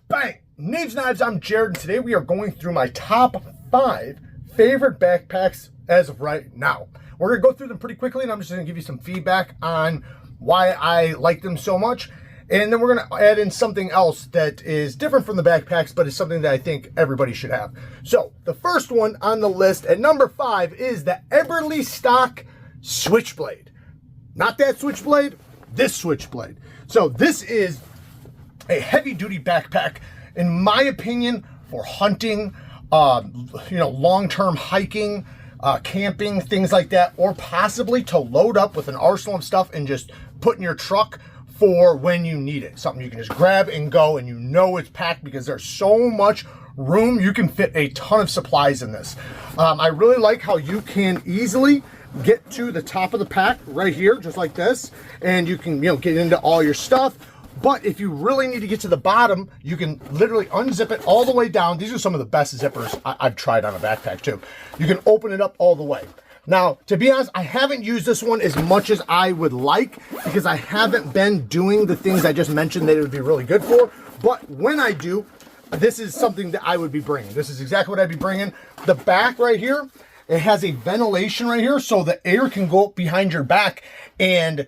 Bang! NeevesKnives, I'm Jared, and today we are going through my top 5 favorite backpacks as of right now. We're going to go through them pretty quickly, and I'm just going to give you some feedback on why I like them so much. And then we're going to add in something else that is different from the backpacks, but is something that I think everybody should have. So, the first one on the list at number 5 is the Eberlestock Switchblade. Not that Switchblade, this Switchblade. So, this is a heavy-duty backpack, in my opinion, for hunting, long-term hiking, camping, things like that, or possibly to load up with an arsenal of stuff and just put in your truck for when you need it. Something you can just grab and go, and you know it's packed because there's so much room. You can fit a ton of supplies in this. I really like how you can easily get to the top of the pack right here, just like this, and you can get into all your stuff. But if you really need to get to the bottom, you can literally unzip it all the way down. These are some of the best zippers I've tried on a backpack too. You can open it up all the way. Now, to be honest, I haven't used this one as much as I would like because I haven't been doing the things I just mentioned that it would be really good for. But when I do, this is something that I would be bringing. This is exactly what I'd be bringing. The back right here, it has a ventilation right here so the air can go up behind your back and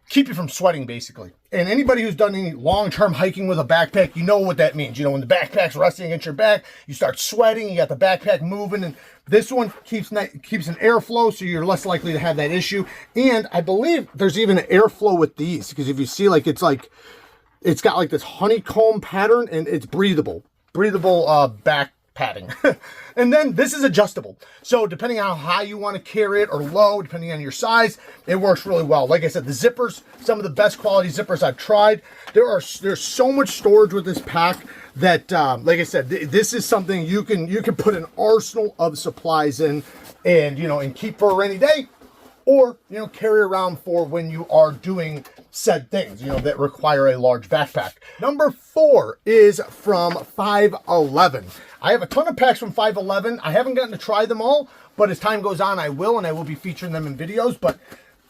keep you from sweating, basically. And anybody who's done any long-term hiking with a backpack, you know what that means. You know, when the backpack's resting against your back, you start sweating, you got the backpack moving, and this one keeps an airflow, so you're less likely to have that issue. And I believe there's even an airflow with these, because if you see, it's got like this honeycomb pattern, and it's breathable back padding. And then this is adjustable. So depending on how high you want to carry it or low, depending on your size, it works really well. Like I said, the zippers, some of the best quality zippers I've tried. There's so much storage with this pack that, like I said, this is something you can put an arsenal of supplies in and keep for a rainy day, or carry around for when you are doing said things that require a large backpack. Number 4 is from 511. I have a ton of packs from 511. I haven't gotten to try them all, but as time goes on, I will, and I will be featuring them in videos. But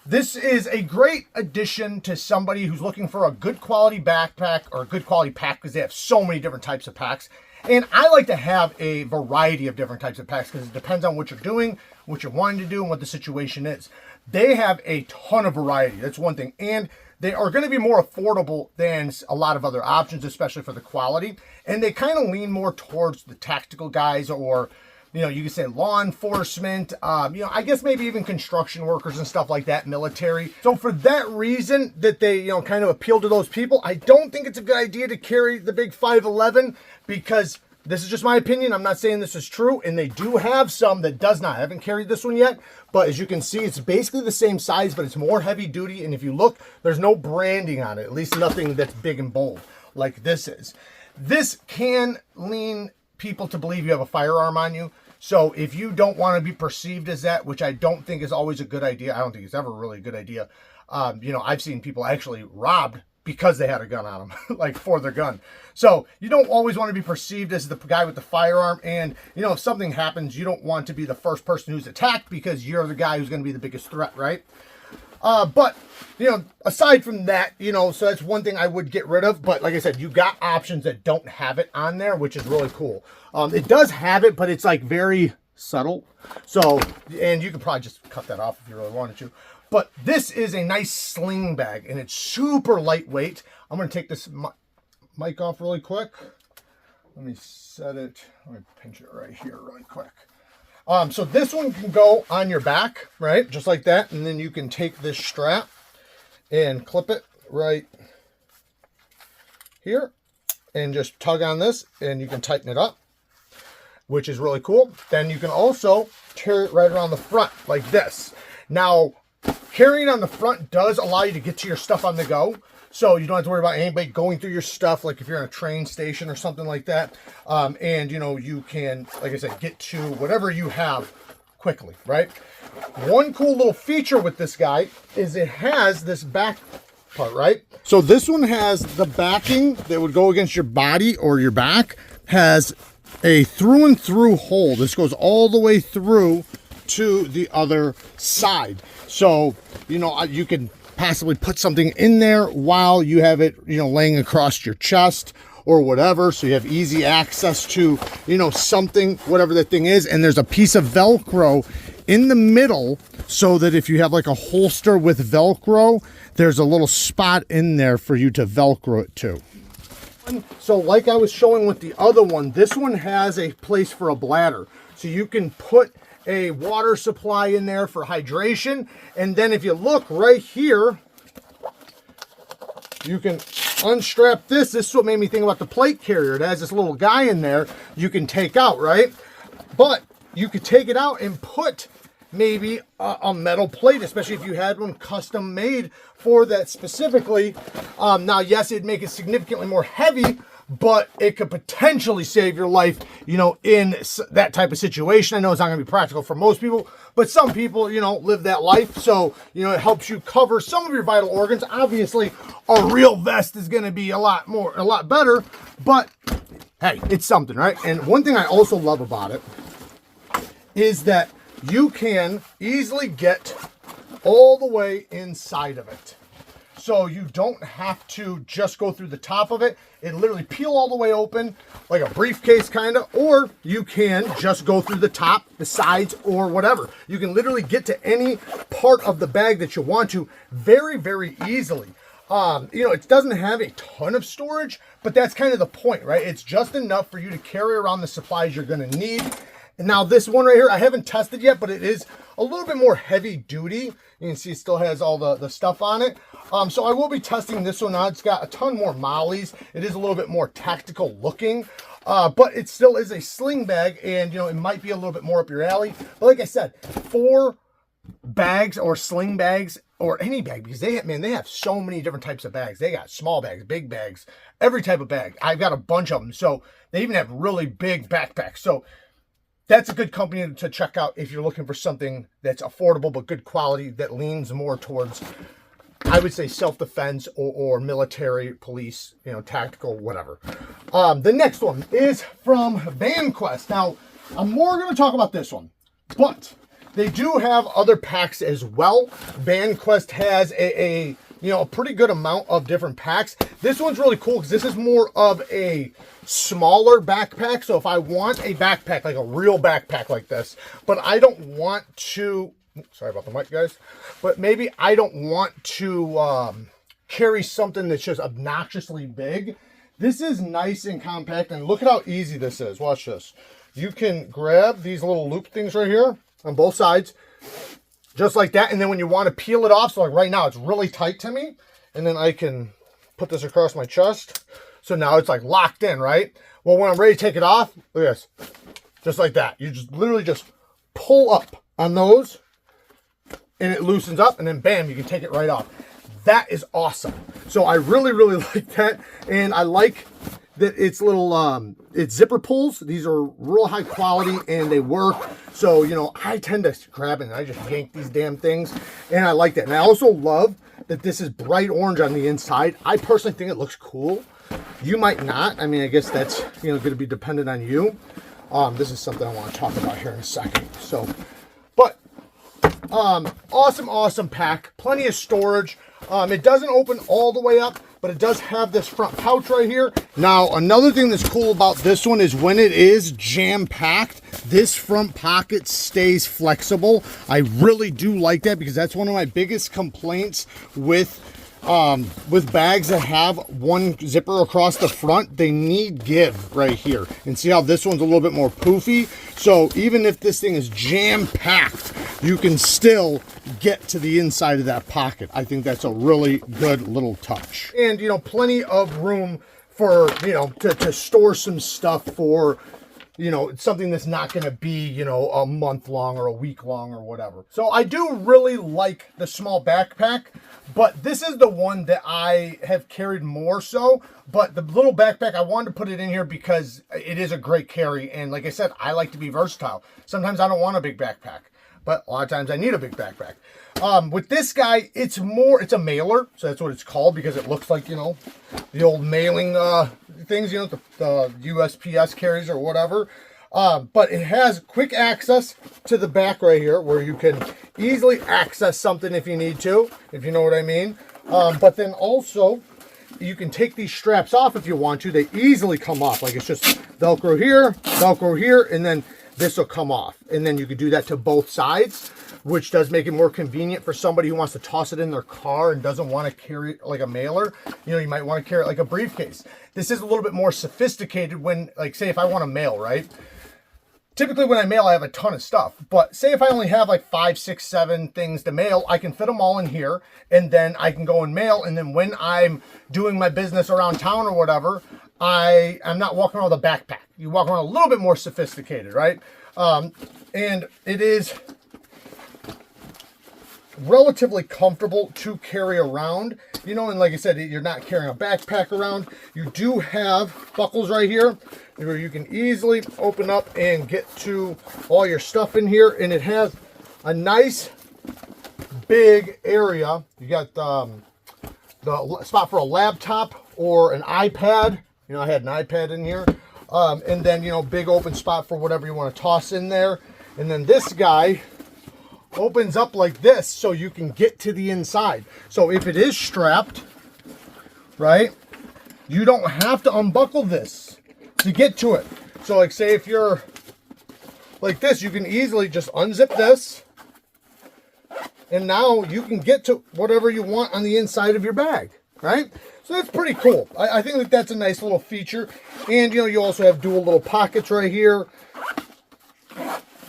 this is a great addition to somebody who's looking for a good quality backpack or a good quality pack, because they have so many different types of packs. And I like to have a variety of different types of packs because it depends on what you're doing, what you're wanting to do, and what the situation is. They have a ton of variety. That's one thing. And they are going to be more affordable than a lot of other options, especially for the quality. And they kind of lean more towards the tactical guys, or, you can say law enforcement, I guess maybe even construction workers and stuff like that, military. So for that reason that they, kind of appeal to those people, I don't think it's a good idea to carry the big 511, because this is just my opinion. I'm not saying this is true, and they do have some that does not. I haven't carried this one yet, but as you can see, it's basically the same size, but it's more heavy duty, and if you look, there's no branding on it, at least nothing that's big and bold like this is. This can lean people to believe you have a firearm on you, so if you don't want to be perceived as that, which I don't think is always a good idea, I don't think it's ever really a good idea. I've seen people actually robbed because they had a gun on them, like for their gun. So you don't always want to be perceived as the guy with the firearm. And, if something happens, you don't want to be the first person who's attacked because you're the guy who's going to be the biggest threat, right? But, aside from that, so that's one thing I would get rid of. But like I said, you got options that don't have it on there, which is really cool. It does have it, but it's like very subtle. So, and you could probably just cut that off if you really wanted to. But this is a nice sling bag, and it's super lightweight. I'm going to take this mic off really quick. Let me set it. Let me pinch it right here really quick. So this one can go on your back, right? Just like that. And then you can take this strap and clip it right here and just tug on this, and you can tighten it up, which is really cool. Then you can also tear it right around the front like this. Now, carrying on the front does allow you to get to your stuff on the go. So you don't have to worry about anybody going through your stuff, like if you're in a train station or something like that. And, you can, like I said, get to whatever you have quickly, right? One cool little feature with this guy is it has this back part, right? So this one has the backing that would go against your body or your back, has a through and through hole. This goes all the way through to the other side. So, you can possibly put something in there while you have it, laying across your chest, or whatever, so you have easy access to, you know, something, whatever the thing is. And there's a piece of Velcro in the middle so that if you have like a holster with Velcro, there's a little spot in there for you to Velcro it to. So like I was showing with the other one, this one has a place for a bladder. So you can put a water supply in there for hydration. And then if you look right here, you can unstrap this. This is what made me think about the plate carrier. It has this little guy in there you can take out, right? But you could take it out and put maybe a metal plate, especially if you had one custom made for that specifically. Now, yes, it'd make it significantly more heavy, but it could potentially save your life, you know, in that type of situation. I know it's not going to be practical for most people, but some people, you know, live that life. So, you know, it helps you cover some of your vital organs. Obviously, a real vest is going to be a lot better, but hey, it's something, right? And one thing I also love about it is that you can easily get all the way inside of it. So you don't have to just go through the top of it. It literally peel all the way open, like a briefcase kind of, or you can just go through the top, the sides, or whatever. You can literally get to any part of the bag that you want to very, very easily. You know, it doesn't have a ton of storage, but that's kind of the point, right? It's just enough for you to carry around the supplies you're going to need. And now this one right here, I haven't tested yet, but it is a little bit more heavy duty. You can see it still has all the stuff on it. So I will be testing this one out. It's got a ton more mollies. It is a little bit more tactical looking, but it still is a sling bag, and you know, it might be a little bit more up your alley. But like I said, for bags or sling bags or any bag, because they have so many different types of bags. They got small bags, big bags, every type of bag. I've got a bunch of them. So they even have really big backpacks. So that's a good company to check out if you're looking for something that's affordable but good quality, that leans more towards, I would say, self-defense or military, police, you know, tactical, whatever. The next one is from Vanquest. Now, I'm more going to talk about this one, but they do have other packs as well. Vanquest has a pretty good amount of different packs. This one's really cool because this is more of a smaller backpack. So if I want a backpack, like a real backpack like this, but I don't want to, sorry about the mic, guys, but maybe I don't want to carry something that's just obnoxiously big. This is nice and compact, and look at how easy this is. Watch this. You can grab these little loop things right here on both sides, just like that. And then when you want to peel it off, so like right now it's really tight to me, and then I can put this across my chest. So now it's like locked in, right? Well, when I'm ready to take it off, look at this. Just like that. You just literally just pull up on those and it loosens up, and then bam, you can take it right off. That is awesome. So I really, really like that. And I like that it's little, it's zipper pulls. These are real high quality and they work. So, you know, I tend to grab it and I just yank these damn things. And I like that. And I also love that this is bright orange on the inside. I personally think it looks cool. You might not. I mean, I guess that's, you know, going to be dependent on you. This is something I want to talk about here in a second. So, but awesome pack. Plenty of storage. It doesn't open all the way up, but it does have this front pouch right here. Now, another thing that's cool about this one is when it is jam-packed, this front pocket stays flexible. I really do like that because that's one of my biggest complaints with bags that have one zipper across the front. They need give right here. And see how this one's a little bit more poofy? So even if this thing is jam-packed, you can still get to the inside of that pocket. I think that's a really good little touch. And, you know, plenty of room for, you know, to store some stuff for, you know, something that's not going to be, you know, a month long or a week long or whatever. So I do really like the small backpack, but this is the one that I have carried more so. But the little backpack, I wanted to put it in here because it is a great carry. And like I said, I like to be versatile. Sometimes I don't want a big backpack, but a lot of times I need a big backpack. With this guy, it's a mailer. So that's what it's called because it looks like, you know, the old mailing things, you know, the USPS carries or whatever. But it has quick access to the back right here where you can easily access something if you need to, if you know what I mean. But then also you can take these straps off if you want to. They easily come off. Like it's just Velcro here, and then this will come off. And then you can do that to both sides, which does make it more convenient for somebody who wants to toss it in their car and doesn't want to carry it like a mailer. You know, you might want to carry it like a briefcase. This is a little bit more sophisticated when, like, say if I want to mail, right? Typically when I mail, I have a ton of stuff, but say if I only have like 5, 6, 7 things to mail, I can fit them all in here, and then I can go and mail. And then when I'm doing my business around town or whatever, I'm not walking around with a backpack. You walk around a little bit more sophisticated, right? And it is relatively comfortable to carry around, you know, and like I said, you're not carrying a backpack around. You do have buckles right here where you can easily open up and get to all your stuff in here, and it has a nice big area. You got the spot for a laptop or an iPad. You know, I had an iPad in here, and then, you know, big open spot for whatever you want to toss in there. And then this guy opens up like this so you can get to the inside. So if it is strapped, right, you don't have to unbuckle this to get to it. So like say if you're like this, you can easily just unzip this, and now you can get to whatever you want on the inside of your bag, right? So that's pretty cool. I think that that's a nice little feature. And you know, you also have dual little pockets right here.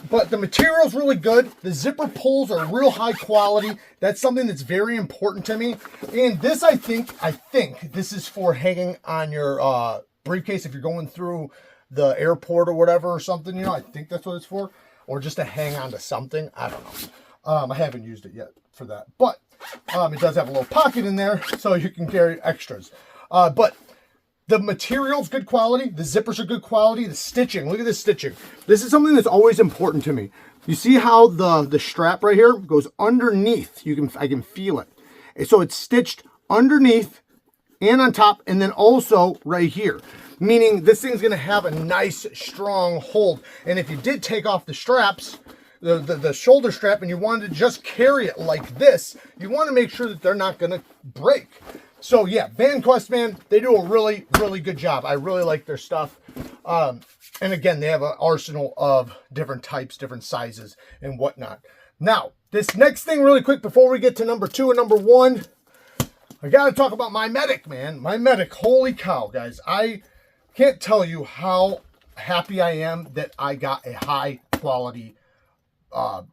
But the material's really good. The zipper pulls are real high quality. That's something that's very important to me. And this, I think this is for hanging on your briefcase if you're going through the airport or whatever or something, you know. I think that's what it's for. Or just to hang on to something. I don't know. I haven't used it yet for that. But it does have a little pocket in there so you can carry extras. But the material's good quality. The zippers are good quality. The stitching, look at this stitching. This is something that's always important to me. You see how the strap right here goes underneath? I can feel it. And so it's stitched underneath and on top, and then also right here. Meaning this thing's gonna have a nice, strong hold. And if you did take off the straps, the shoulder strap, and you wanted to just carry it like this, you want to make sure that they're not gonna break. So yeah, Vanquest, man, they do a really, really good job. I really like their stuff. And again, they have an arsenal of different types, different sizes, and whatnot. Now, this next thing really quick before we get to number 2 and number 1, I gotta talk about MyMedic, man. MyMedic, holy cow, guys. I can't tell you how happy I am that I got a high quality,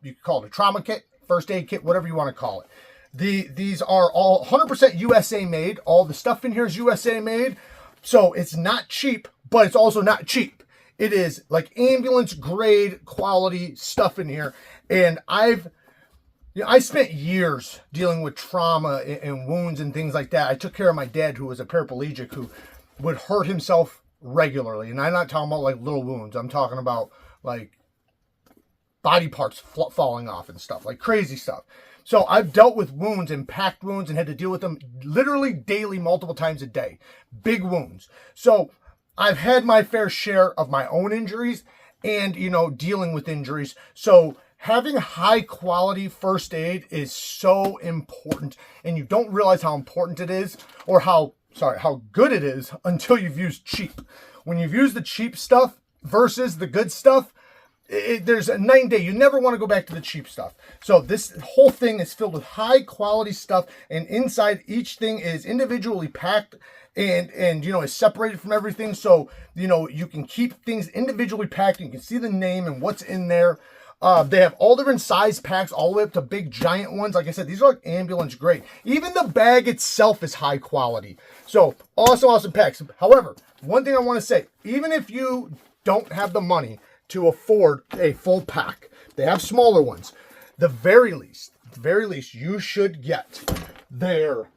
you could call it a trauma kit, first aid kit, whatever you want to call it. These are all 100% USA made. All the stuff in here is USA made. So it's not cheap, but it's also not cheap. It is like ambulance grade quality stuff in here. And I spent years dealing with trauma and wounds and things like that. I took care of my dad, who was a paraplegic, who would hurt himself regularly. And I'm not talking about like little wounds. I'm talking about like body parts falling off and stuff, like crazy stuff. So I've dealt with wounds, impact wounds, and had to deal with them literally daily, multiple times a day. Big wounds. So I've had my fair share of my own injuries and, you know, dealing with injuries. So having high quality first aid is so important, and you don't realize how important it is, or how good it is until you've used cheap. When you've used the cheap stuff versus the good stuff, there's a night and day. You never want to go back to the cheap stuff. So this whole thing is filled with high quality stuff, and inside each thing is individually packed and you know, is separated from everything. So, you know, you can keep things individually packed. You can see the name and what's in there. They have all different size packs, all the way up to big giant ones. Like I said, these are like ambulance grade. Even the bag itself is high quality. So awesome packs. However, one thing I want to say, even if you don't have the money to afford a full pack, they have smaller ones. The very least, you should get their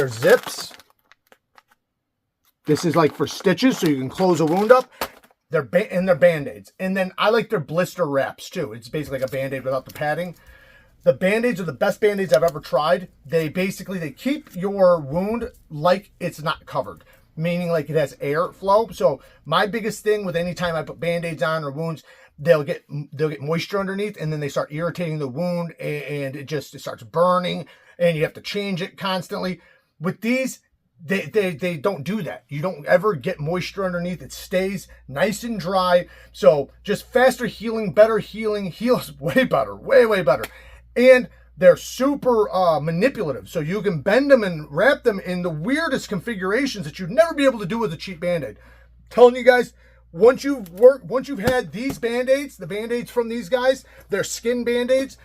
zips. This is like for stitches, so you can close a wound up. Their Band-Aids. And then I like their blister wraps too. It's basically like a Band-Aid without the padding. The Band-Aids are the best Band-Aids I've ever tried. They keep your wound like it's not covered, meaning like it has air flow. So my biggest thing with any time I put Band-Aids on or wounds, they'll get moisture underneath, and then they start irritating the wound, and it starts burning. and you have to change it constantly. With these, they don't do that. You don't ever get moisture underneath. It stays nice and dry. So just faster healing, better healing, heals way better, way better. And they're super manipulative. So you can bend them and wrap them in the weirdest configurations that you'd never be able to do with a cheap Band-Aid. Telling you guys, once you've had these Band-Aids, the Band-Aids from these guys, they're skin Band-Aids,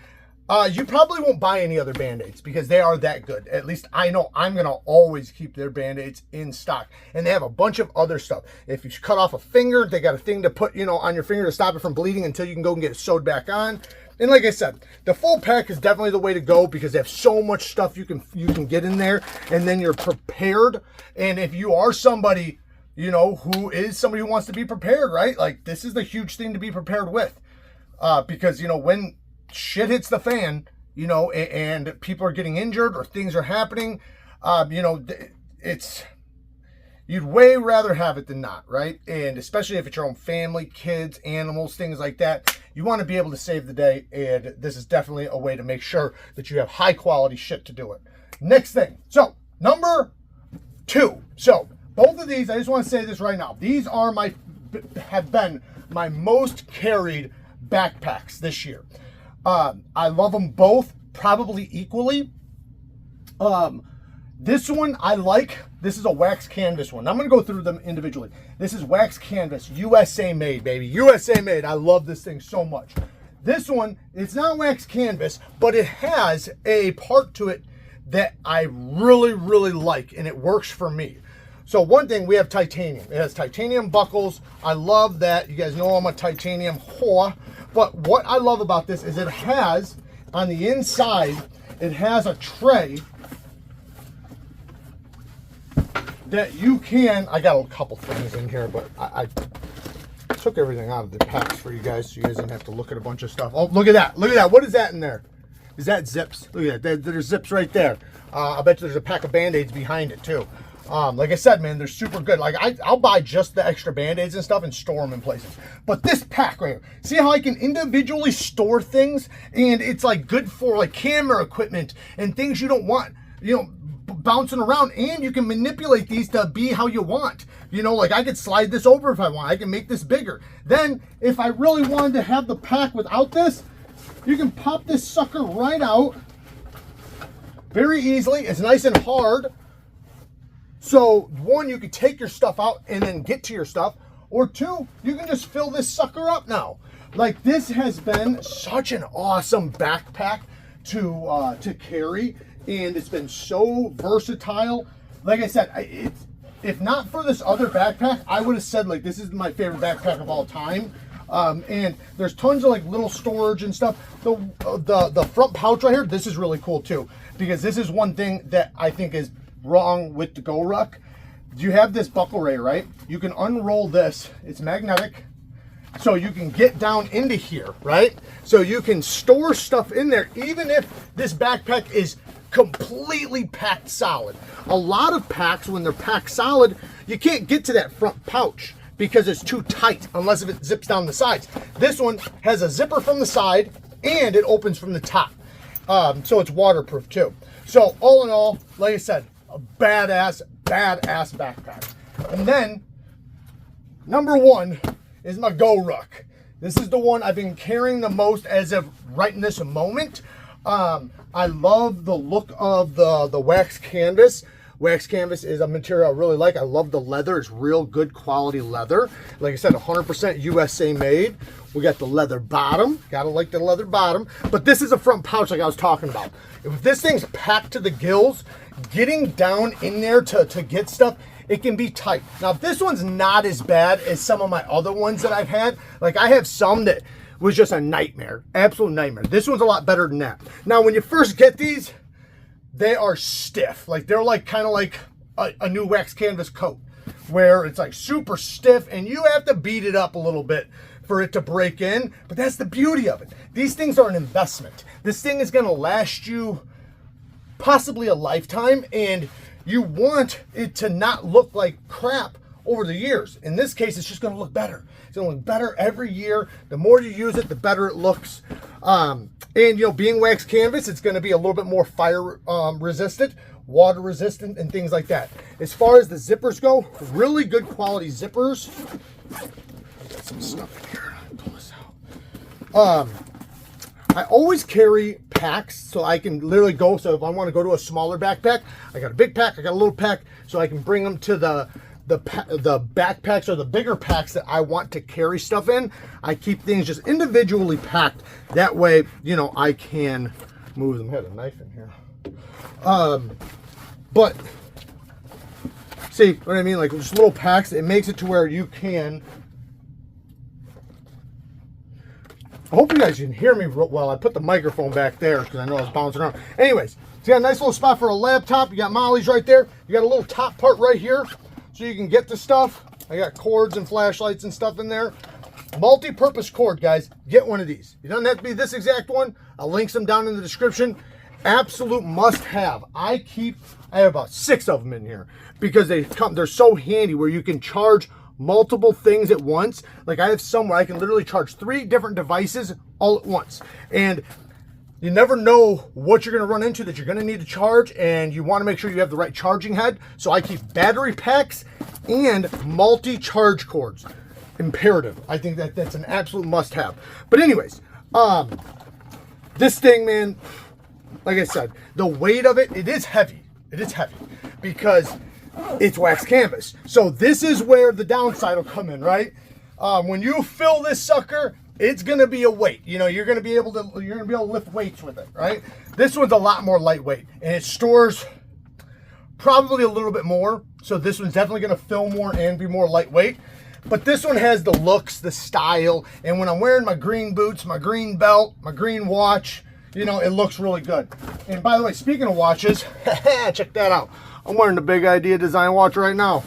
you probably won't buy any other Band-Aids because they are that good. At least I know I'm going to always keep their Band-Aids in stock. And they have a bunch of other stuff. If you cut off a finger, they got a thing to put, on your finger to stop it from bleeding until you can go and get it sewed back on. And like I said, the full pack is definitely the way to go because they have so much stuff you can get in there, and then you're prepared. And if you are somebody, who is somebody who wants to be prepared, right? Like, this is the huge thing to be prepared with. Because, when shit hits the fan, and people are getting injured or things are happening, you'd way rather have it than not, right? And especially if it's your own family, kids, animals, things like that, you want to be able to save the day, and this is definitely a way to make sure that you have high quality shit to do it. Next thing, so number 2. So both of these, I just want to say this right now, these are have been my most carried backpacks this year. I love them both probably equally. This one I like. This is a wax canvas one. I'm going to go through them individually. This is wax canvas, USA made, baby. USA made. I love this thing so much. This one, it's not wax canvas, but it has a part to it that I really like, and it works for me. So one thing, we have titanium. It has titanium buckles. I love that. You guys know I'm a titanium whore. But what I love about this is it has, on the inside, it has a tray that you can, I got a couple things in here, but I took everything out of the packs for you guys so you guys didn't have to look at a bunch of stuff. Oh, look at that. Look at that. What is that in there? Is that zips? Look at that. There's zips right there. I bet you there's a pack of Band-Aids behind it too. Like I said, man, they're super good. Like I'll buy just the extra Band-Aids and stuff and store them in places. But this pack right here, see how I can individually store things, and it's like good for like camera equipment and things you don't want, bouncing around, and you can manipulate these to be how you want. Like I could slide this over if I want. I can make this bigger. Then if I really wanted to have the pack without this, you can pop this sucker right out very easily. It's nice and hard. So one, you can take your stuff out and then get to your stuff, or two, you can just fill this sucker up now. Like, this has been such an awesome backpack to carry, and it's been so versatile. Like I said, if not for this other backpack, I would have said like this is my favorite backpack of all time. And there's tons of like little storage and stuff. The front pouch right here, this is really cool too, because this is one thing that I think is wrong with the GoRuck. You have this buckle ray, right? You can unroll this. It's magnetic, so you can get down into here, right? So you can store stuff in there, even if this backpack is completely packed solid. A lot of packs, when they're packed solid, you can't get to that front pouch because it's too tight, unless if it zips down the sides. This one has a zipper from the side, and it opens from the top. So it's waterproof too. So all in all, like I said, a badass backpack. And then number one is my GoRuck. This is the one I've been carrying the most as of right in this moment. I love the look of the wax canvas. Wax canvas is a material I really like. I love the leather. It's real good quality leather. Like I said, 100% USA made. We got the leather bottom. Gotta like the leather bottom. But this is a front pouch like I was talking about. If this thing's packed to the gills, getting down in there to get stuff, it can be tight. Now, this one's not as bad as some of my other ones that I've had. Like, I have some that was just a nightmare, absolute nightmare. This one's a lot better than that. Now, when you first get these, they are stiff. Like, they're like kind of like a new wax canvas coat, where it's like super stiff and you have to beat it up a little bit for it to break in. But that's the beauty of it. These things are an investment. This thing is gonna last you possibly a lifetime, and you want it to not look like crap over the years. In this case, it's just going to look better. It's going to look better every year. The more you use it, the better it looks. And, you know, being wax canvas, it's going to be a little bit more fire resistant, water resistant, and things like that. As far as the zippers go, really good quality zippers. I've got some stuff in here. Pull this out. I always carry packs so I can literally go. So if I want to go to a smaller backpack, I got a big pack, I got a little pack, so I can bring them to the backpacks or the bigger packs that I want to carry stuff in. I keep things just individually packed. That way, you know, I can move them. I had a knife in here. But see what I mean? Like just little packs, it makes it to where you can. I hope you guys can hear me well. I put the microphone back there because I know I was bouncing around. Anyways, so you got a nice little spot for a laptop. You got Molly's right there. You got a little top part right here so you can get the stuff. I got cords and flashlights and stuff in there. Multi-purpose cord, guys. Get one of these. You don't have to be this exact one. I'll link them down in the description. Absolute must-have. I have about 6 of them in here because they're so handy where you can charge multiple things at once. Like I have some where I can literally charge 3 different devices all at once. And you never know what you're going to run into that you're going to need to charge, and you want to make sure you have the right charging head. So I keep battery packs and multi-charge cords. Imperative. I think that's an absolute must-have. But anyways, this thing, man, like I said, the weight of it, it is heavy. It is heavy because it's wax canvas. So this is where the downside will come in, right? When you fill this sucker, it's gonna be a weight. You know, you're gonna be able to lift weights with it, right? This one's a lot more lightweight, and it stores probably a little bit more. So this one's definitely gonna fill more and be more lightweight. But this one has the looks, the style, and when I'm wearing my green boots, my green belt, my green watch, you know, it looks really good. And by the way, speaking of watches, check that out. I'm wearing the Big Idea design watch right now.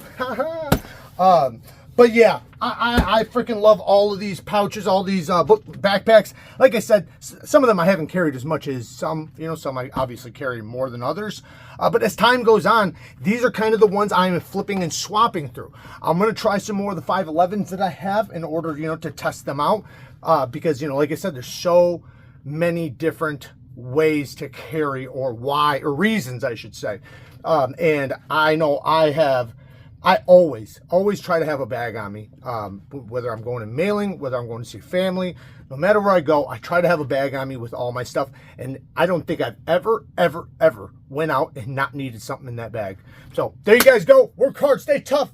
But yeah, I freaking love all of these pouches, all these backpacks. Like I said, some of them I haven't carried as much as some. You know, some I obviously carry more than others. But as time goes on, these are kind of the ones I'm flipping and swapping through. I'm going to try some more of the 511s that I have in order, you know, to test them out. Because, you know, like I said, there's so many different ways to carry, or reasons I should say. And I know I always try to have a bag on me, whether I'm going to mailing, whether I'm going to see family, no matter where I go, I try to have a bag on me with all my stuff. And I don't think I've ever went out and not needed something in that bag. So there you guys go. Work hard, stay tough,